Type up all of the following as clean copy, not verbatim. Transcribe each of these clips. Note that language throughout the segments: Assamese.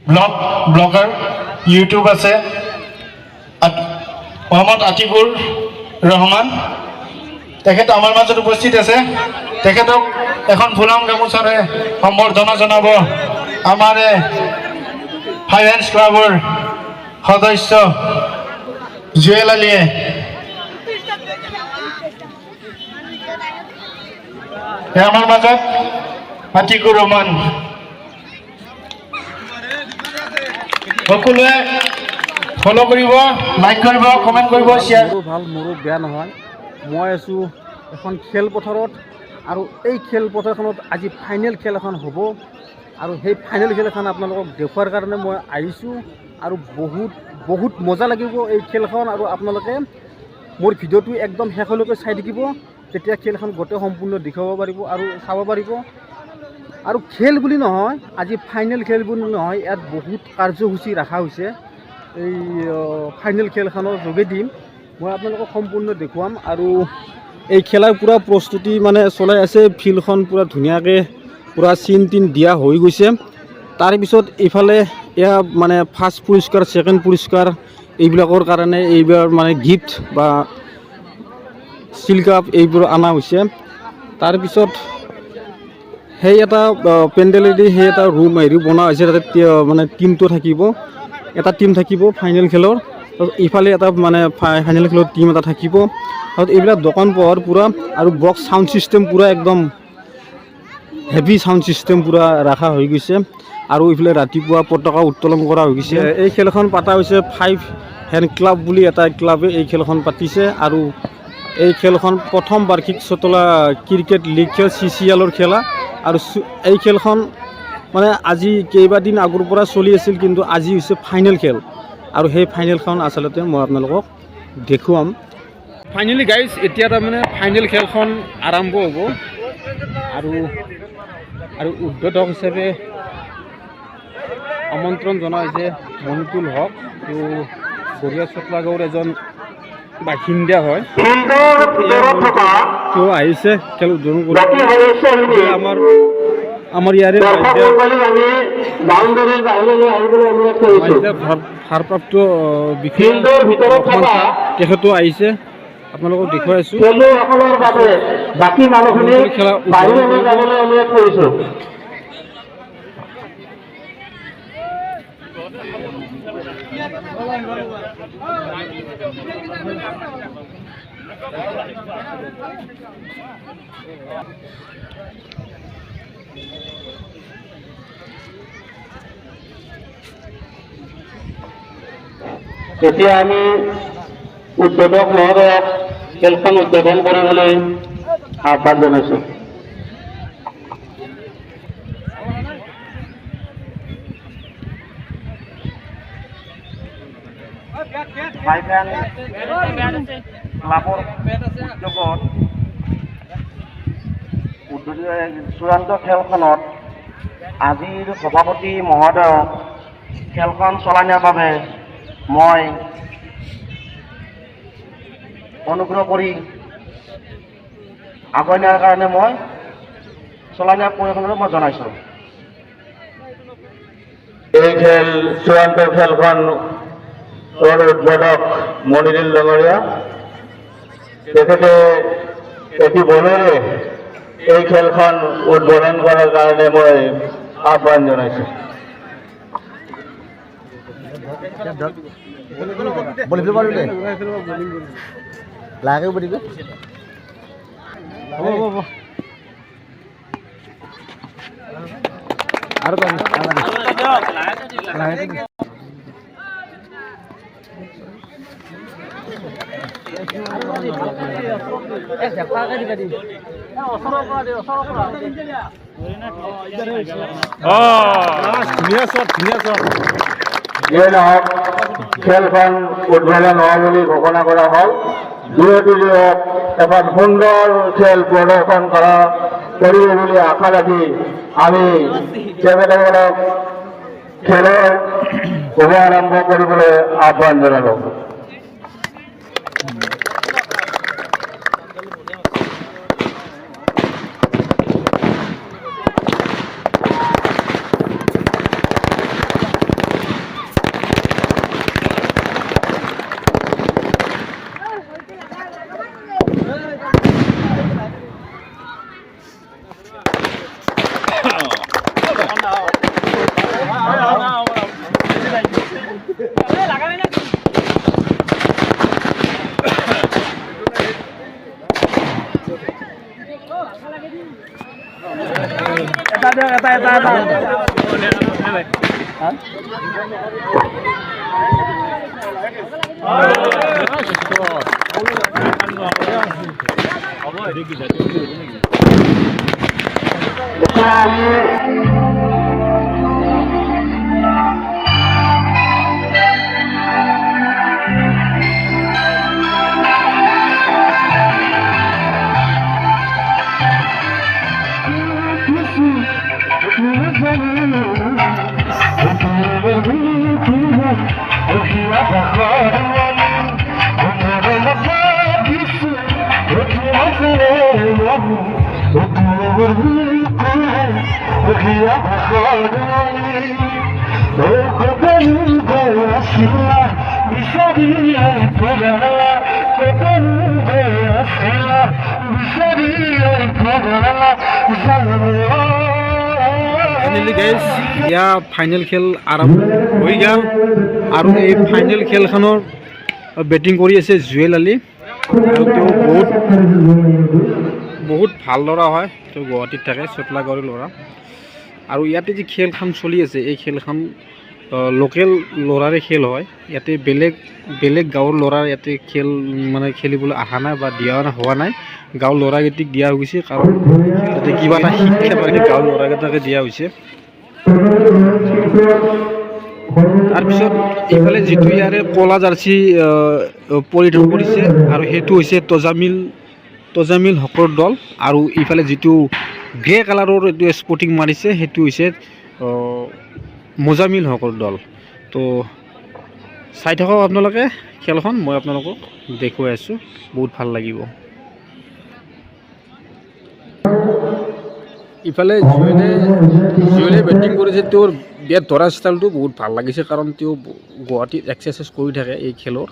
ব্লগাৰ ইউটিউব আছে মোহাম্মদ আতিকুৰ ৰহমান তেখেত আমাৰ মাজত উপস্থিত আছে তেখেতক এখন ফুলাম গামোচাৰে সম্বৰ্ধনা জনাব আমাৰ ফাইনেন্স ক্লাবৰ সদস্য জুৱেল আলীয়ে আমাৰ মাজত আতিকুৰ ৰহমান সকলোৱে ফলো কৰিব লাইক কৰিব কমেণ্ট কৰিব শ্বেয়াৰ ভাল মোৰো বেয়া নহয় মই আছোঁ এখন খেলপথাৰত আৰু এই খেলপথাৰখনত আজি ফাইনেল খেল এখন হ'ব আৰু সেই ফাইনেল খেল এখন আপোনালোকক দেখুৱাৰ কাৰণে মই আহিছোঁ আৰু বহুত মজা লাগিব এই খেলখন আৰু আপোনালোকে মোৰ ভিডিঅ'টো একদম শেষলৈকে চাই থাকিব তেতিয়া খেলখন গোটেই সম্পূৰ্ণ দেখুৱাব পাৰিব আৰু চাব পাৰিব আৰু খেল বুলি নহয় আজি ফাইনেল খেল বুলি নহয় ইয়াত বহুত কাৰ্যসূচী ৰখা হৈছে এই ফাইনেল খেলখনৰ যোগেদি মই আপোনালোকক সম্পূৰ্ণ দেখুৱাম আৰু এই খেলাৰ পূৰা প্ৰস্তুতি মানে চলাই আছে ফিল্ডখন পূৰা ধুনীয়াকৈ পূৰা চিন টিন দিয়া হৈ গৈছে তাৰপিছত এইফালে এয়া মানে ফাৰ্ষ্ট পুৰস্কাৰ ছেকেণ্ড পুৰস্কাৰ এইবিলাকৰ কাৰণে এইবাৰ মানে গিফ্ট বা ষ্টীল কাপ এইবোৰ অনা হৈছে তাৰপিছত সেই এটা পেণ্ডেলেদি সেই এটা ৰুম বনোৱা হৈছে তাতে মানে টিমটো থাকিব এটা টিম থাকিব ফাইনেল খেলৰ ইফালে এটা মানে ফাইনেল খেলৰ টিম এটা থাকিব আৰু এইবিলাক দোকান পোহাৰ পূৰা আৰু বক্স চাউণ্ড ছিষ্টেম পূৰা একদম হেভি চাউণ্ড ছিষ্টেম পূৰা ৰখা হৈ গৈছে আৰু এইফালে ৰাতিপুৱা পতাকা উত্তোলন কৰা হৈ গৈছে এই খেলখন পতা হৈছে 5 হেণ্ড ক্লাব বুলি এটা ক্লাবে এই খেলখন পাতিছে আৰু এই খেলখন প্ৰথম বাৰ্ষিক চতলা ক্ৰিকেট লীগ খেল CCLৰ খেলা আৰু এই খেলখন মানে আজি কেইবাদিন আগৰ পৰা চলি আছিল কিন্তু আজি হৈছে ফাইনেল খেল আৰু সেই ফাইনেলখন আচলতে মই আপোনালোকক দেখুৱাম ফাইনেলি গাইজ এতিয়া তাৰমানে ফাইনেল খেলখন আৰম্ভ হ'ব আৰু উদ্বোধক হিচাপে আমন্ত্ৰণ জনোৱা হৈছে মনিতুল হক গড়িয়া চতলা গাঁৱৰ এজন বাসিন্দা হয় তেওঁ আহিছে খেল উদ্বোধন কৰি আমাৰ ইয়াৰে ভাৰপ্ৰাপ্ত বিশেষ তেখেতো আহিছে আপোনালোকক দেখুৱাই আছোঁ খেলা এতিয়া আমি উদ্বোধক মহোদয়ক খেলখন উদ্বোধন কৰিবলৈ আহ্বান জনাইছোঁ ক্লাবৰ উদ্যোগত চূড়ান্ত খেলখনত আজিৰ সভাপতি মহোদয়ক খেলখন চলাই নিয়াৰ বাবে মই অনুগ্ৰহ কৰি আগুৱাই নিয়াৰ কাৰণে মই চলাই নিয়াৰ প্ৰয়োজনীয়তা মই জনাইছোঁ এই খেল চূড়ান্ত খেলখন উদ্বোধক মনিৰুল ডাঙৰীয়া তেখেতে অতি বলেৰে এই খেলখন উদ্বোধন কৰাৰ কাৰণে মই আহ্বান জনাইছোঁ লাগে বলিব আৰু খেলখন উদ্বোধন হোৱা বুলি ঘোষণা কৰা হ'ল দুয়োটিয়ে এখন সুন্দৰ খেল প্ৰদৰ্শন কৰিব বুলি আশা ৰাখি আমি তেখেতসকলক খেলৰ শুভ আৰম্ভ কৰিবলৈ আহ্বান জনালোঁ এতিয়া ফাইনেল খেল আৰম্ভ হৈ গ'ল আৰু এই ফাইনেল খেলখনৰ বেটিং কৰি আছে জুৱেল আলী আৰু তেওঁ বহুত ভাল ল'ৰা হয় তেওঁ গুৱাহাটীত থাকে চটলাগড়ৰ ল'ৰা আৰু ইয়াতে যি খেলখন চলি আছে এই খেলখন লোকেল ল'ৰাৰে খেল হয় ইয়াতে বেলেগ গাঁৱৰ ল'ৰাৰ ইয়াতে খেল মানে খেলিবলৈ অহা নাই বা দিয়া হোৱা নাই গাঁৱৰ ল'ৰাকেইটাক দিয়া হৈছে কাৰণ ইয়াতে কিবা এটা শিক্ষা পাই গাঁৱৰ ল'ৰাকেইটাকে দিয়া হৈছে তাৰপিছত এইফালে যিটো ইয়াৰে কলা জাৰ্চি পৰিধান কৰিছে আৰু সেইটো হৈছে তজামিল হকৰ দল আৰু ইফালে যিটো গ্ৰে কালাৰৰ এইটো স্পৰ্টিং মাৰিছে সেইটো হৈছে মোজামিল হকৰ দল তো চাই থাকক আপোনালোকে খেলখন মই আপোনালোকক দেখুৱাই আছোঁ বহুত ভাল লাগিব ইফালে জুৱেলে বেটিং কৰিছে তেওঁৰ বেট ধৰা ষ্টাইলটো বহুত ভাল লাগিছে কাৰণ তেওঁ গুৱাহাটীত এক্সাৰচাইজ কৰি থাকে এই খেলৰ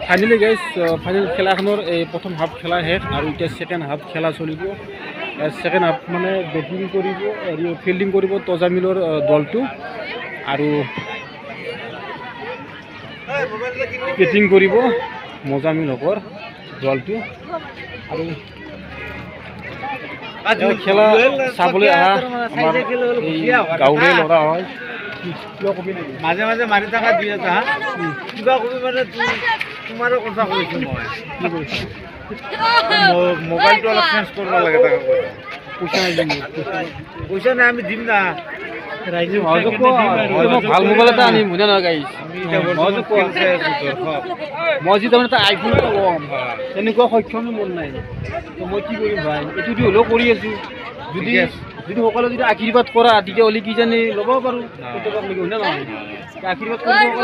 ফাইনেলি গাইজ ফাইনেল খেলাখনৰ এই প্ৰথম হাফ খেলা শেষ আৰু এতিয়া ছেকেণ্ড হাফ খেলা চলিব ছেকেণ্ড হাফ মানে বেটিং কৰিব ফিল্ডিং কৰিব তজামিলৰ দলটো আৰু বেটিং কৰিব মোজামিল হকৰ দলটো আৰু খেলা চাবলৈ অহা আমাৰ এই গাঁৱৰে ল'ৰা হয় মাজে মাজে মাৰি থকা দুই এটা কিবা কবি মানে তোমাৰো কথা কৈছোঁ মই মোবাইলটো অলপ চেঞ্জ কৰিব লাগে তাকে পইচা নাই আমি দিম না ভাল মোবাইল এটা আনিম হয় নহয় গাইজ মই যি তাৰমানে এটা আইফোন এটা ল'ম তেনেকুৱা সক্ষমে মন নাই তো মই কি কৰিম ভাই এইটো দি হ'লেও কৰি আছোঁ যদি সকলোৱে যদি আশীৰ্বাদ কৰা তেতিয়াহ'লে কিজানি ল'ব পাৰোঁ কেতিয়াবা হয় নে নহয় আশীৰ্বাদ কৰিব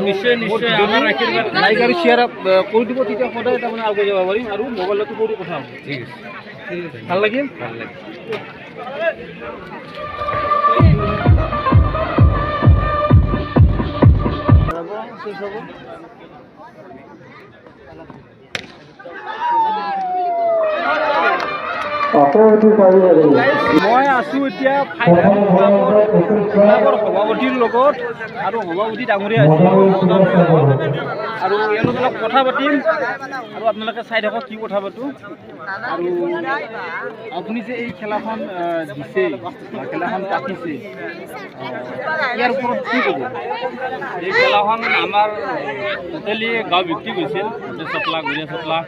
নিশ্চয় লাইক আৰু শ্বেয়াৰ কৰি দিব তেতিয়া সদায় তাৰমানে আগুৱাই যাব পাৰিম আৰু মোবাইলতো সৰু কথা হ'ব ঠিক আছে ভাল লাগিল মই আছোঁ এতিয়া ফাইনেল ক্লাবৰ সভাপতিৰ লগত আৰু সভাপতি ডাঙৰীয়া আছে আৰু এওঁলোকৰ লগত কথা পাতিম আৰু আপোনালোকে চাই থাকক কি কথা পাতোঁ আৰু আপুনি যে এই খেলাখন দিছে বা খেলাখন পাতিছে ইয়াৰ ওপৰত কি ক'ব এই খেলাখন আমাৰ টোটেলি গাঁও ভিত্তিক হৈছিল চটলা গৰিয়া চটলা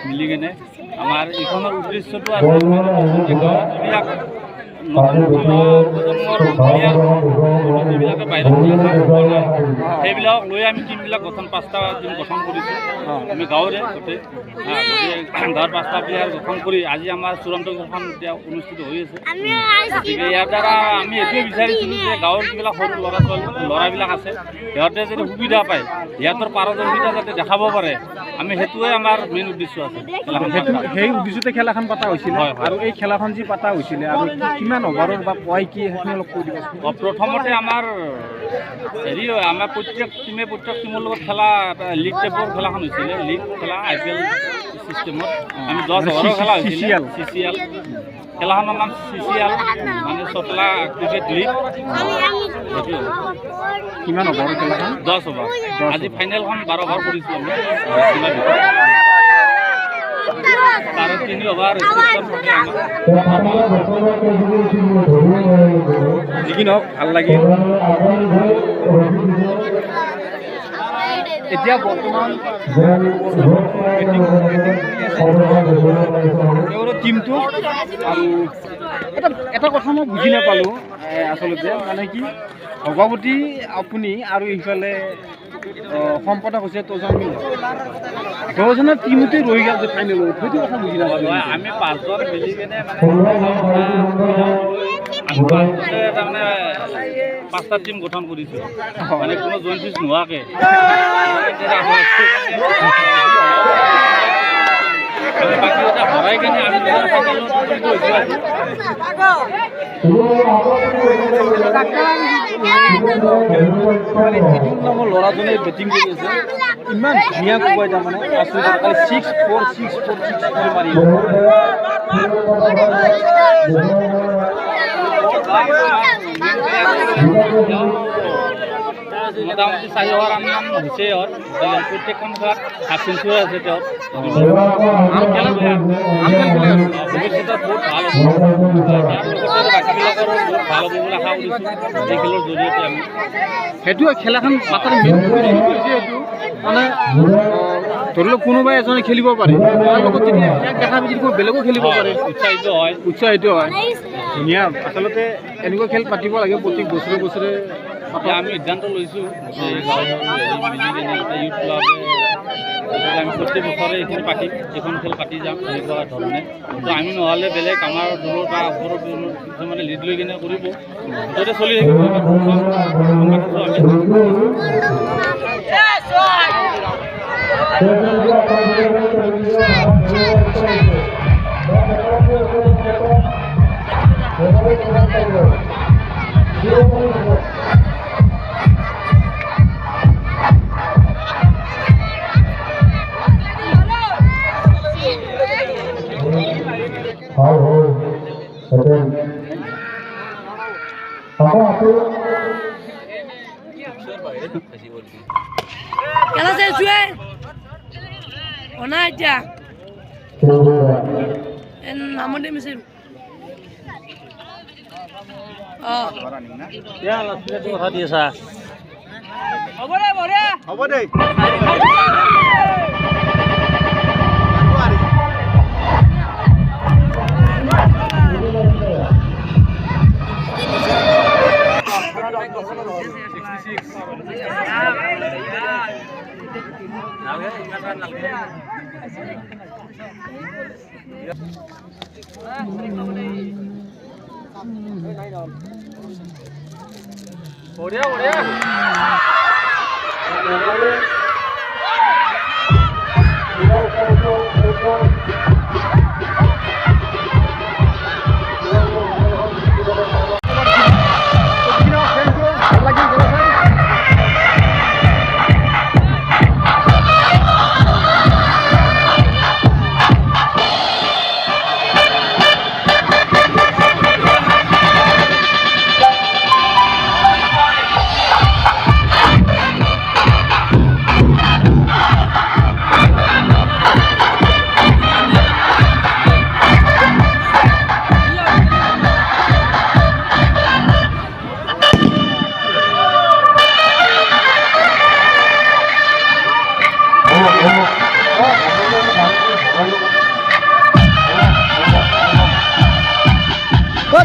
মিলি কেনে আমাৰ এইখনৰ উদ্দেশ্যটো আছিল যিবিলাক নতুন প্ৰজন্মৰ যিবিলাকে বাহিৰত সেইবিলাকক লৈ আমি টিমবিলাক পাঁচটা টিম গঠন কৰিছোঁ আমি গাঁৱৰে গোটেই গাঁৱৰ পাঁচটা প্লেয়াৰ গঠন কৰি আজি আমাৰ চূড়ান্ত খেলখন এতিয়া অনুষ্ঠিত হৈ আছে গতিকে ইয়াৰ দ্বাৰা আমি এইটোৱে বিচাৰিছিলোঁ যে গাঁৱৰ যিবিলাক সৰু ল'ৰাবিলাক আছে সিহঁতে যদি সুবিধা পায় সিহঁতৰ পাৰদৰ্শিতা যাতে দেখাব পাৰে আমি সেইটোৱে আমাৰ মেইন উদ্দেশ্য আছে সেই উদ্দেশ্যতে খেলাখন পতা হৈছিলে আৰু এই খেলাখন যি পতা হৈছিলে আৰু কিমান কিমান অভাৰৰ বা পই কি সেইখিনি অলপ কৈ দিবাচোন। প্ৰথমতে আমাৰ হেৰি হয়, আমাৰ প্ৰত্যেক টিমৰ লগত খেলা এটা লীগ টাইপৰ খেলাখন হৈছিলে, লীগ খেলা IPL চিষ্টেমত আমি 10 অভাৰৰ খেলা হৈছিলে, CCL খেলাখনৰ নাম CCL মানে চটলা ক্ৰিকেট লীগ। কিমান অভাৰৰ খেলাখন? 10 অভাৰ। আজি ফাইনেলখন 12 অভাৰ কৰিছোঁ আমি তাৰে 3 অভাৰ ৰেষ্ট্ৰিকশ্যন থাকে আমাৰ। যিকি নহওক ভাল লাগিল। এতিয়া বৰ্তমান তেওঁৰ টীমটো আৰু এটা কথা মই বুজি নাপালোঁ আচলতে, মানে কি সভাপতি আপুনি আৰু ইফালে সম্পাদক হৈছে তোজন মিল, 10জনৰ টীমতে ৰৈ গ'ল যে ফাইনেলত, সেইটো কথা বুজি নাপালোঁ। আমি 5জন মিলি কেনে তাৰমানে 5টা টিম গঠন কৰিছোঁ, মানে কোনো জইন ফিজ নোহোৱাকৈ। বাকীকেইটা হৰাই কেনে আমি ল'ৰাজনে বেটিং কৰি আছে, ইমান ধুনীয়া কোবাই তাৰমানে 6-4 মাৰি মোটামুটি 4 অভাৰ আমি হৈছে। প্ৰত্যেকখন খেলাত হাফ চেঞ্চুৰী আছে তেওঁৰ। ভৱিষ্যতত বহুত ভাল হ'ব, বাকীবিলাকৰো বহুত ভাল হ'ব বুলি আশা কৰিছোঁ এই খেলৰ জৰিয়তে আমি। সেইটোৱে খেলাখন পাতাৰ মেইন সেইটো মানে ধৰি লওক কোনোবাই এজনে খেলিব পাৰে, তাৰ লগত যদি দেখা যদি বেলেগো খেলিব পাৰে, উৎসাহিত হয়। ধুনীয়া, আচলতে এনেকুৱা খেল পাতিব লাগে প্ৰত্যেক বছৰে। এতিয়া আমি সিদ্ধান্ত লৈছোঁ যে গাঁৱৰ মিলি কেনে ইউথ ক্লাবে আমি প্ৰত্যেক বছৰে এইখিনি পাতিম, এখন খেল পাতি যাম এনেকুৱা ধৰণে। তো আমি নহ'লে বেলেগ আমাৰ দূৰৰ বা ওচৰৰ কিছুমানে লিড লৈ কিনে কৰিব, মুঠতে চলি থাকিব। খেলা শেষ হয়ে অনা এতিয়া নামতে মিছিল কথা দি আছা হ'ব দে।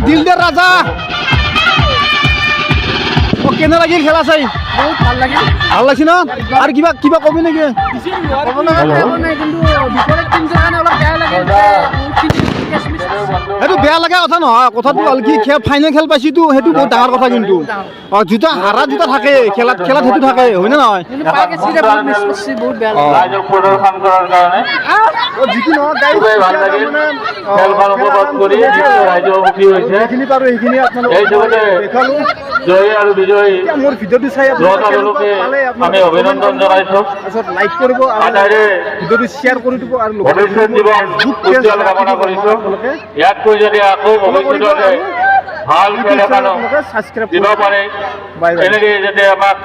দিলদার রাজা ও কেনে লাগিল খেলা চাই? বহুত ভাল লাগিল। ভাল লাগছে না? আর কিবা কিবা কবি নাকি? ক'ব লগা নাই, কিন্তু বিপৰীত টিমটোৰ কাৰণে অলপ বেয়া লাগিল। সেইটো বেয়া লগা কথা নহয় কথাটো হ'ল কি ফাইনেল খেল পাইছোতো সেইটো বহুত ডাঙৰ কথা কিন্তু জোতা হাৰা জোতা থাকে খেলাত সেইটো থাকে হয়নে নহয় ৰাইজক প্ৰদৰ্শন কৰাৰ কাৰণে যিকি নহওক গাইজ খুবেই ভাল লাগিল খেলখন উপভোগ কৰি ৰাইজৰ সুখী হৈছে যিখিনি পাৰোঁ সেইখিনি আপোনালোকক এই চবতে দেখালোঁ জয়ী আৰু বিজয়ী এতিয়া মোৰ ভিডিঅ'টো চাই দুয়োটা দলকে আমি অভিনন্দন জনাইছোঁ তাৰপিছত লাইক কৰিব আৰু আটাইৰে ভিডিঅ'টো শ্বেয়াৰ কৰি দিব আৰু ভৱিষ্যত জীৱন উজ্জ্বল কামনা কৰিছোঁ ইয়াতকৈ যদি আকৌ ভৱিষ্যতলৈ ভাল খেল এখনো ছাবস্ক্ৰাইব দিব পাৰে বাই বাই এনেকৈ যাতে আমাক